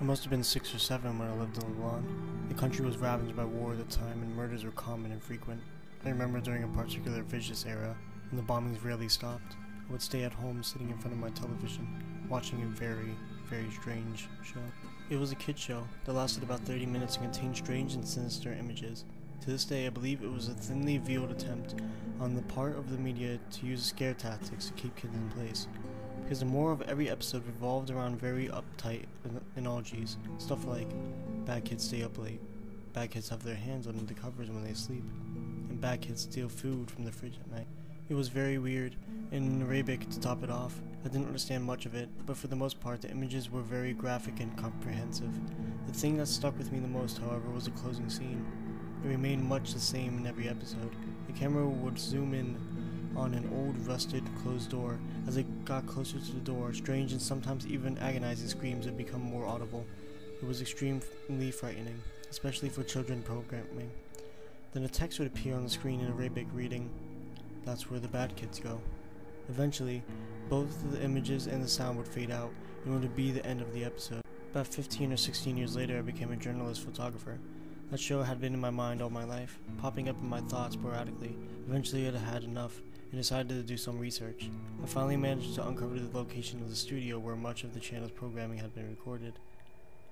must have been 6 or 7 when I lived in Lebanon. The country was ravaged by war at the time, and murders were common and frequent. I remember during a particular vicious era, when the bombings rarely stopped, I would stay at home sitting in front of my television, watching a very, very strange show. It was a kid show that lasted about 30 minutes and contained strange and sinister images. To this day, I believe it was a thinly veiled attempt on the part of the media to use scare tactics to keep kids in place. Because the moral of every episode revolved around very uptight analogies, stuff like, bad kids stay up late, bad kids have their hands under the covers when they sleep, and bad kids steal food from the fridge at night. It was very weird, and in Arabic to top it off. I didn't understand much of it, but for the most part the images were very graphic and comprehensive. The thing that stuck with me the most, however, was the closing scene. It remained much the same in every episode. The camera would zoom in on an old, rusted, closed door. As it got closer to the door, strange and sometimes even agonizing screams would become more audible. It was extremely frightening, especially for children programming. Then a text would appear on the screen in Arabic reading, "That's where the bad kids go." Eventually, both the images and the sound would fade out in order to be the end of the episode. About 15 or 16 years later, I became a journalist photographer. That show had been in my mind all my life, popping up in my thoughts sporadically. Eventually, I had enough and decided to do some research. I finally managed to uncover the location of the studio where much of the channel's programming had been recorded.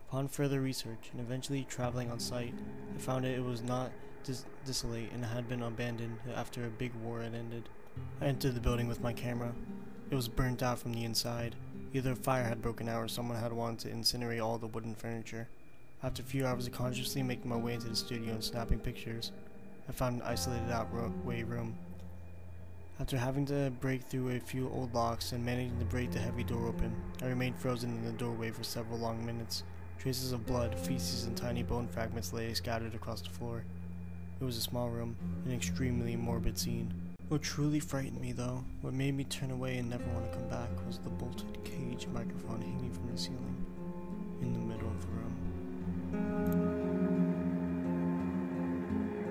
Upon further research, and eventually traveling on site, I found it was not desolate and had been abandoned after a big war had ended. I entered the building with my camera. It was burnt out from the inside. Either a fire had broken out or someone had wanted to incinerate all the wooden furniture. After a few hours of consciously making my way into the studio and snapping pictures, I found an isolated outway room. After having to break through a few old locks and managing to break the heavy door open, I remained frozen in the doorway for several long minutes. Traces of blood, feces, and tiny bone fragments lay scattered across the floor. It was a small room, an extremely morbid scene. What truly frightened me, though, what made me turn away and never want to come back, was the bolted cage microphone hanging from the ceiling in the middle of the room.